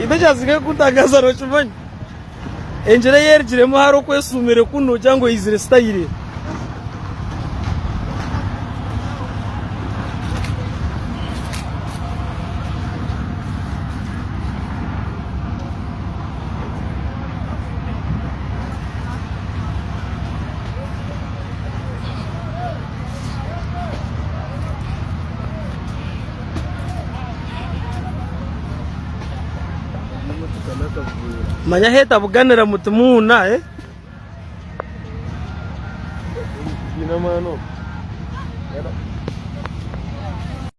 Idashasigaye kutangaza rochumanye enjere yerjiremo haro kwesumire kuno cyangwa izire style manya heta buganira mutumuna ina mano